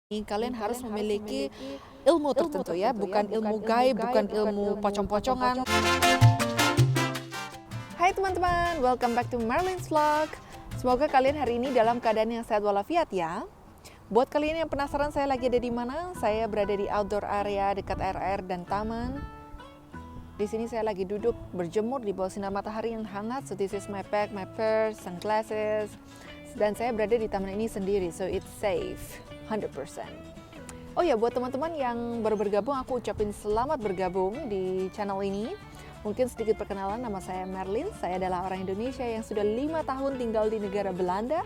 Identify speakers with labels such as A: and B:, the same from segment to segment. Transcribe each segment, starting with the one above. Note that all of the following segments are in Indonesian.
A: Kalian harus memiliki ilmu tertentu ya, bukan ilmu gaib, bukan ilmu pocong-pocongan. Hai teman-teman, welcome back to Marilyn's Vlog. Semoga kalian hari ini dalam keadaan yang sehat walafiat ya. Buat kalian yang penasaran saya lagi ada di mana, saya berada di outdoor area dekat air dan taman. Di sini saya lagi duduk berjemur di bawah sinar matahari yang hangat. So this is my bag, my purse, sunglasses. Dan saya berada di taman ini sendiri, so it's safe, 100%. Oh ya, buat teman-teman yang baru bergabung, aku ucapin selamat bergabung di channel ini. Mungkin sedikit perkenalan, nama saya Marilyn. Saya adalah orang Indonesia yang sudah 5 tahun tinggal di negara Belanda.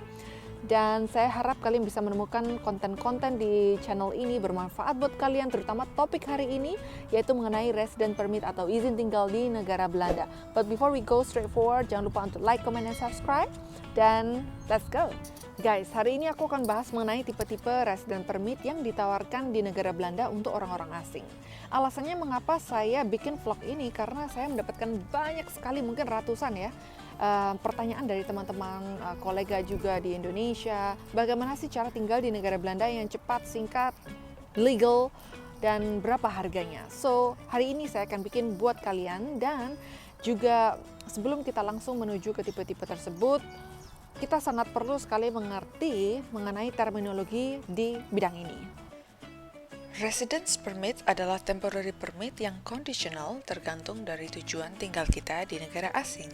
A: Dan saya harap kalian bisa menemukan konten-konten di channel ini bermanfaat buat kalian, terutama topik hari ini, yaitu mengenai resident permit atau izin tinggal di negara Belanda. But before we go straight forward, jangan lupa untuk like, comment, dan subscribe. Dan let's go! Guys, hari ini aku akan bahas mengenai tipe-tipe resident permit yang ditawarkan di negara Belanda untuk orang-orang asing. Alasannya mengapa saya bikin vlog ini, karena saya mendapatkan banyak sekali, mungkin ratusan ya, pertanyaan dari teman-teman kolega juga di Indonesia. Bagaimana sih cara tinggal di negara Belanda yang cepat, singkat, legal, dan berapa harganya? So, hari ini saya akan bikin buat kalian. Dan juga sebelum kita langsung menuju ke tipe-tipe tersebut, kita sangat perlu sekali mengerti mengenai terminologi di bidang ini.
B: Residence permit adalah temporary permit yang conditional tergantung dari tujuan tinggal kita di negara asing.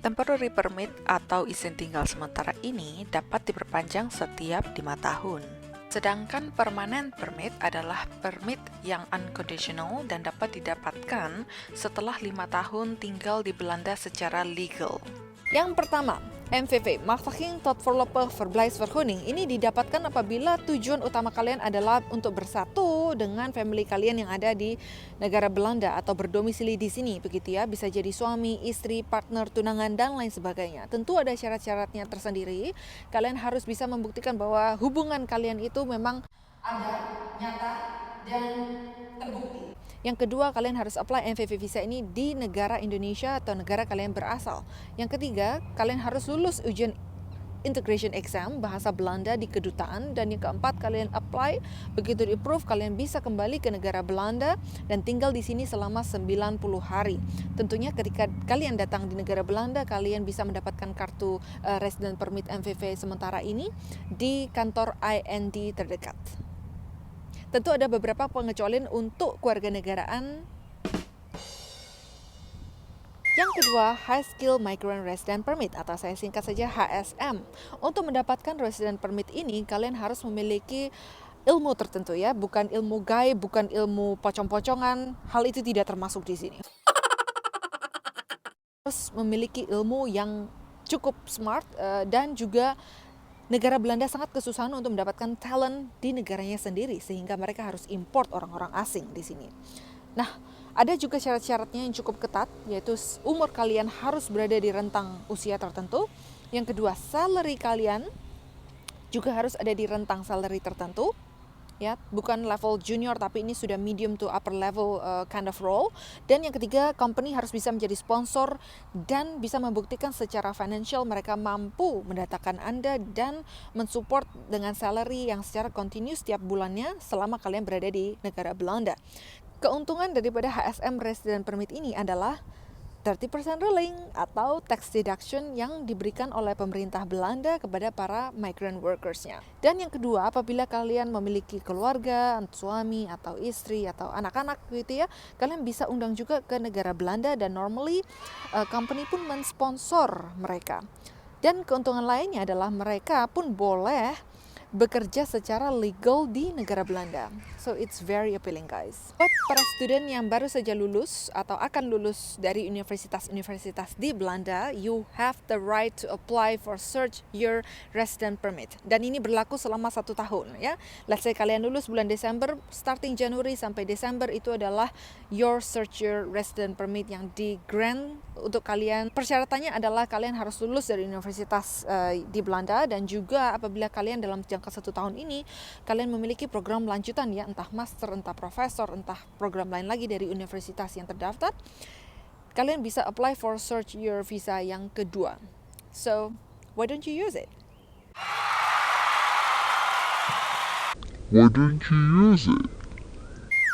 B: Temporary permit atau izin tinggal sementara ini dapat diperpanjang setiap 5 tahun. Sedangkan permanent permit adalah permit yang unconditional dan dapat didapatkan setelah 5 tahun tinggal di Belanda secara legal.
A: Yang pertama, MVV, Machtiging tot Voorlopig Verblijfsvergunning. Ini didapatkan apabila tujuan utama kalian adalah untuk bersatu dengan family kalian yang ada di negara Belanda atau berdomisili di sini, begitu ya. Bisa jadi suami, istri, partner, tunangan, dan lain sebagainya. Tentu ada syarat-syaratnya tersendiri. Kalian harus bisa membuktikan bahwa hubungan kalian itu memang ada, nyata, dan terbukti. Yang kedua, kalian harus apply MVV visa ini di negara Indonesia atau negara kalian berasal. Yang ketiga, kalian harus lulus ujian integration exam bahasa Belanda di kedutaan. Dan yang keempat, kalian apply, begitu di-approve, kalian bisa kembali ke negara Belanda dan tinggal di sini selama 90 hari. Tentunya ketika kalian datang di negara Belanda, kalian bisa mendapatkan kartu resident permit MVV sementara ini di kantor IND terdekat. Tentu ada beberapa pengecualian untuk kewarganegaraan. Yang kedua, High Skill Migrant Resident Permit atau saya singkat saja HSM. Untuk mendapatkan resident permit ini, kalian harus memiliki ilmu tertentu ya, bukan ilmu gaib, bukan ilmu pocong-pocongan. Hal itu tidak termasuk di sini. Harus memiliki ilmu yang cukup smart dan juga negara Belanda sangat kesusahan untuk mendapatkan talent di negaranya sendiri, sehingga mereka harus import orang-orang asing di sini. Nah, ada juga syarat-syaratnya yang cukup ketat, yaitu umur kalian harus berada di rentang usia tertentu. Yang kedua, salary kalian juga harus ada di rentang salary tertentu. Ya, bukan level junior tapi ini sudah medium to upper level kind of role. Dan yang ketiga, company harus bisa menjadi sponsor dan bisa membuktikan secara financial mereka mampu mendatangkan Anda dan mensupport dengan salary yang secara kontinu setiap bulannya selama kalian berada di negara Belanda. Keuntungan daripada HSM Resident Permit ini adalah 30% ruling atau tax deduction yang diberikan oleh pemerintah Belanda kepada para migrant workers-nya. Dan yang kedua, apabila kalian memiliki keluarga, suami atau istri atau anak-anak gitu ya, kalian bisa undang juga ke negara Belanda dan normally company pun mensponsor mereka. Dan keuntungan lainnya adalah mereka pun boleh bekerja secara legal di negara Belanda. So it's very appealing guys. Buat para student yang baru saja lulus atau akan lulus dari universitas-universitas di Belanda, you have the right to apply for search your resident permit. Dan ini berlaku selama 1 tahun ya. Let's say kalian lulus bulan Desember, starting Januari sampai Desember itu adalah your search your resident permit yang di grant untuk kalian. Persyaratannya adalah kalian harus lulus dari universitas di Belanda, dan juga apabila kalian dalam jangka 1 tahun ini kalian memiliki program lanjutan ya, entah master, entah profesor, entah program lain lagi dari universitas yang terdaftar, kalian bisa apply for search your visa yang kedua. So why don't you use it?
C: Why don't you use it?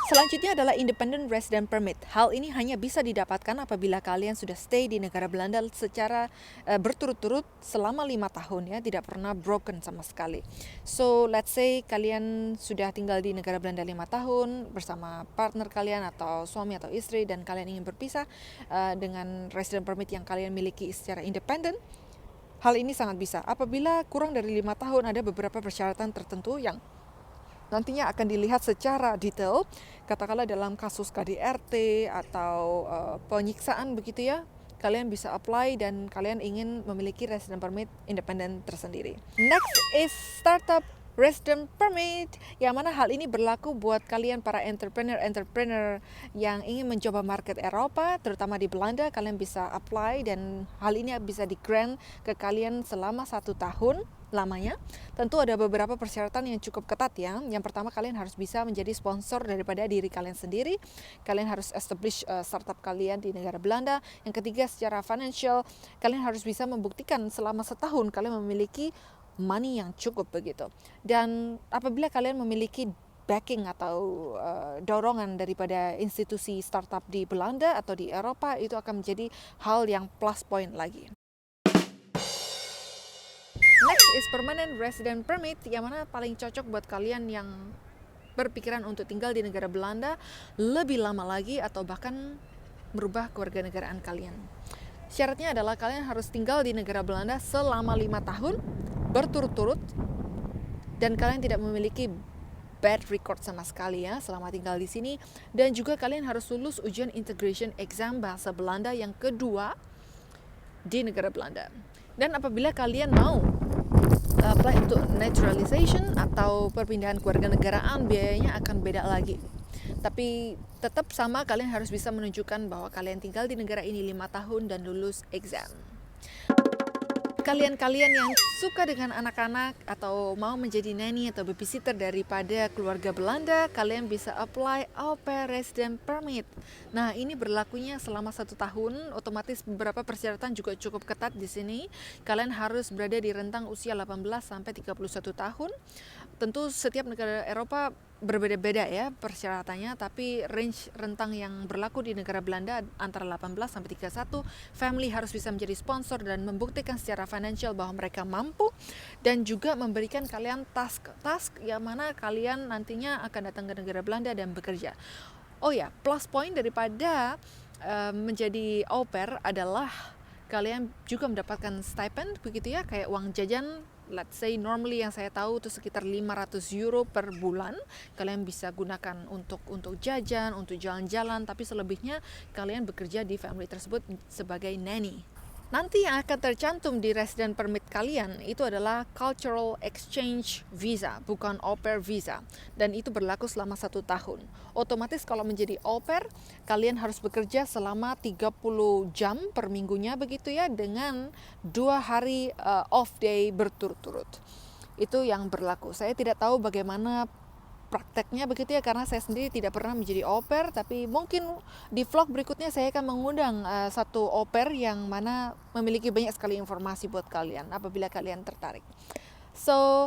A: Selanjutnya adalah Independent Resident Permit. Hal ini hanya bisa didapatkan apabila kalian sudah stay di negara Belanda secara berturut-turut selama 5 tahun ya, tidak pernah broken sama sekali. So, let's say kalian sudah tinggal di negara Belanda 5 tahun bersama partner kalian atau suami atau istri dan kalian ingin berpisah dengan resident permit yang kalian miliki secara independen. Hal ini sangat bisa. Apabila kurang dari 5 tahun ada beberapa persyaratan tertentu yang nantinya akan dilihat secara detail, katakanlah dalam kasus KDRT atau penyiksaan begitu ya, kalian bisa apply dan kalian ingin memiliki resident permit independen tersendiri. Next is startup resident permit, yang mana hal ini berlaku buat kalian para entrepreneur yang ingin mencoba market Eropa, terutama di Belanda. Kalian bisa apply dan hal ini bisa di-grant ke kalian selama 1 tahun lamanya. Tentu ada beberapa persyaratan yang cukup ketat ya. Yang pertama, kalian harus bisa menjadi sponsor daripada diri kalian sendiri. Kalian harus establish startup kalian di negara Belanda. Yang ketiga, secara financial, kalian harus bisa membuktikan selama setahun kalian memiliki money yang cukup begitu. Dan apabila kalian memiliki backing atau dorongan daripada institusi startup di Belanda atau di Eropa, itu akan menjadi hal yang plus point lagi. Next is permanent resident permit, yang mana paling cocok buat kalian yang berpikiran untuk tinggal di negara Belanda lebih lama lagi atau bahkan merubah kewarganegaraan kalian. Syaratnya adalah kalian harus tinggal di negara Belanda selama 5 tahun berturut-turut dan kalian tidak memiliki bad record sama sekali ya selama tinggal di sini, dan juga kalian harus lulus ujian integration exam bahasa Belanda yang kedua di negara Belanda. Dan apabila kalian mau apply untuk naturalization atau perpindahan kewarganegaraan, biayanya akan beda lagi. Tapi tetap sama, kalian harus bisa menunjukkan bahwa kalian tinggal di negara ini 5 tahun dan lulus exam. Kalian yang suka dengan anak-anak atau mau menjadi nanny atau babysitter daripada keluarga Belanda, kalian bisa apply au pair resident permit. Nah, ini berlakunya selama 1 tahun, otomatis beberapa persyaratan juga cukup ketat di sini. Kalian harus berada di rentang usia 18 sampai 31 tahun. Tentu setiap negara Eropa berbeda-beda ya persyaratannya, tapi range rentang yang berlaku di negara Belanda antara 18 sampai 31. Family harus bisa menjadi sponsor dan membuktikan secara financial bahwa mereka mampu, dan juga memberikan kalian task yang mana kalian nantinya akan datang ke negara Belanda dan bekerja. Oh ya, plus point daripada menjadi au pair adalah kalian juga mendapatkan stipend begitu ya, kayak uang jajan. Let's say normally yang saya tahu itu sekitar 500 euro per bulan. Kalian bisa gunakan untuk jajan, untuk jalan-jalan, tapi selebihnya kalian bekerja di family tersebut sebagai nanny. Nanti yang akan tercantum di resident permit kalian itu adalah cultural exchange visa, bukan au pair visa. Dan itu berlaku selama 1 tahun. Otomatis kalau menjadi au pair, kalian harus bekerja selama 30 jam per minggunya begitu ya, dengan 2 hari off day berturut-turut. Itu yang berlaku. Saya tidak tahu bagaimana prakteknya begitu ya, karena saya sendiri tidak pernah menjadi au pair, tapi mungkin di vlog berikutnya saya akan mengundang satu au pair yang mana memiliki banyak sekali informasi buat kalian apabila kalian tertarik. So,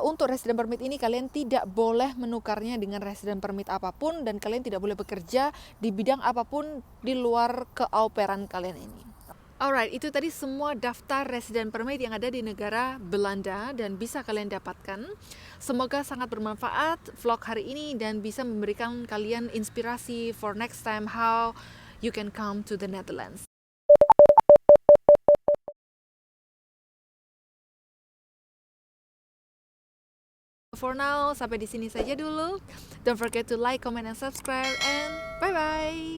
A: untuk resident permit ini kalian tidak boleh menukarnya dengan resident permit apapun, dan kalian tidak boleh bekerja di bidang apapun di luar ke au pairan kalian ini. Alright, itu tadi semua daftar resident permit yang ada di negara Belanda dan bisa kalian dapatkan. Semoga sangat bermanfaat vlog hari ini dan bisa memberikan kalian inspirasi for next time how you can come to the Netherlands. For now, sampai di sini saja dulu. Don't forget to like, comment, and subscribe, and bye-bye!